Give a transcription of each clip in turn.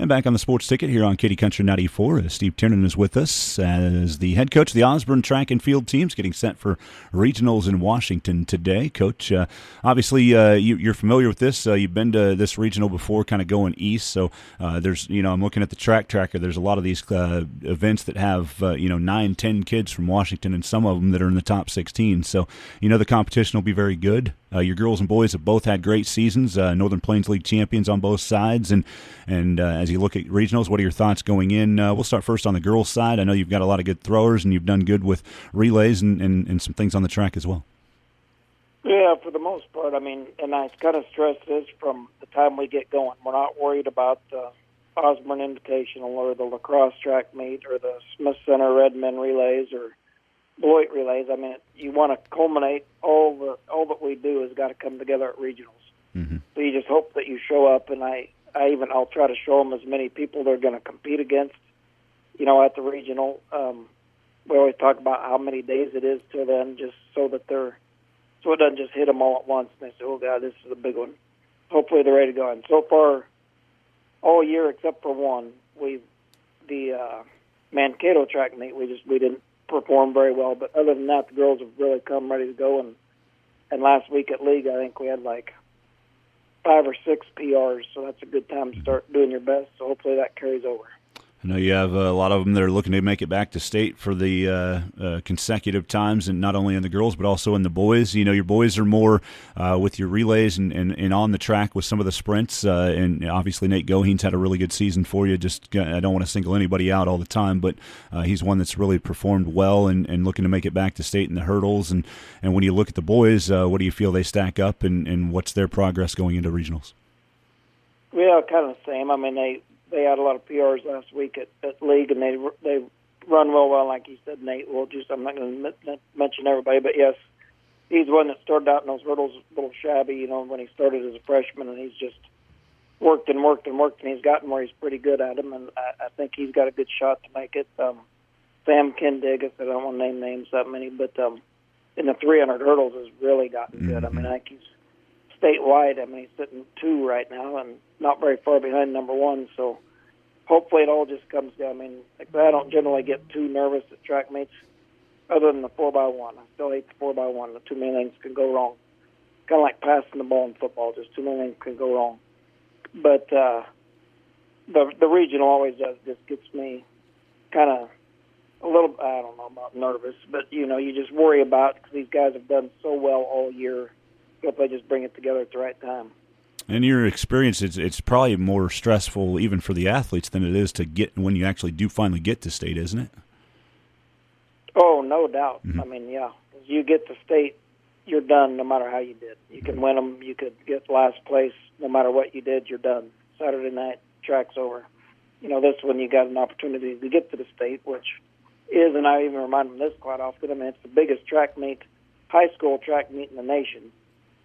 And back on the Sports Ticket here on Katy Country 94, Steve Tiernan is with us as the head coach of the Osborne track and field teams getting set for regionals in Washington today. Coach, obviously you're familiar with this. You've been to this regional before, kind of going east. So there's, I'm looking at the track tracker. There's a lot of these events that have, 9, 10 kids from Washington, and some of them that are in the top 16. So, the competition will be very good. Your girls and boys have both had great seasons, Northern Plains League champions on both sides. And as you look at regionals, what are your thoughts going in? We'll start first on the girls' side. I know you've got a lot of good throwers, and you've done good with relays and some things on the track as well. Yeah, for the most part. And I kind of stress this from the time we get going. We're not worried about the Osborne Invitational or the lacrosse track meet or the Smith Center Redmond relays or Beloit relays. You want to culminate all that we do has got to come together at regionals. Mm-hmm. So you just hope that you show up, and I'll try to show them as many people they're going to compete against. At the regional, we always talk about how many days it is till then, just so it doesn't just hit them all at once and they say, "Oh God, this is a big one." Hopefully they're ready to go. And so far, all year except for one, the Mankato track meet, we didn't perform very well, but other than that, the girls have really come ready to go. And last week at league, I think we had like 5 or 6 PRs, so that's a good time to start doing your best. So hopefully that carries over. I know you have a lot of them that are looking to make it back to state for the consecutive times, and not only in the girls but also in the boys. Your boys are more with your relays and on the track with some of the sprints. And obviously Nate Goheen's had a really good season for you. I don't want to single anybody out all the time, but he's one that's really performed well and looking to make it back to state in the hurdles. And when you look at the boys, what do you feel they stack up, and what's their progress going into regionals? Yeah, kind of the same. They had a lot of PRs last week at league, and they run well. Like you said, Nate. I'm not going to mention everybody, but yes, he's one that started out in those hurdles a little shabby, when he started as a freshman, and he's just worked, and he's gotten where he's pretty good at them, and I think he's got a good shot to make it. Sam Kindig, I don't want to name names that many, but in the 300 hurdles has really gotten good. I think he's statewide. He's sitting 2 right now and not very far behind number 1. So hopefully it all just comes down. I don't generally get too nervous at track meets other than the 4x1. I still hate the 4x1. The too many things can go wrong. Kind of like passing the ball in football. Just too many things can go wrong. But the regional always just gets me kind of a little, I don't know about nervous, but, you just worry about because these guys have done so well all year. Hope they just bring it together at the right time. In your experience, it's probably more stressful even for the athletes than it is to get when you actually do finally get to state, isn't it? Oh, no doubt. Mm-hmm. Yeah. As you get to state, you're done no matter how you did. You can win them. You could get last place. No matter what you did, you're done. Saturday night, track's over. This one you got an opportunity to get to the state, which is, and I even remind them this quite often, it's the biggest track meet, high school track meet in the nation.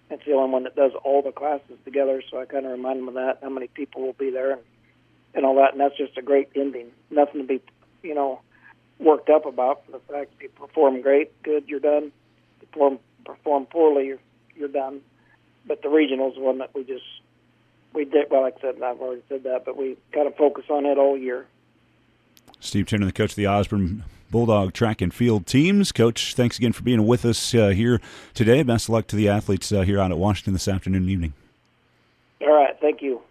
It's the only one that does all the classes together, so I kind of remind them of that, how many people will be there and all that, and that's just a great ending. Nothing to be, worked up about for the fact that you perform great, good, you're done. Perform poorly, you're done. But the regional's one that we did, well, like I said, and I've already said that, but we kind of focus on it all year. Steve Tiernan, the coach of the Osborne Bulldog track and field teams. Coach, thanks again for being with us here today. Best of luck to the athletes here out at Washington this afternoon and evening. All right. Thank you.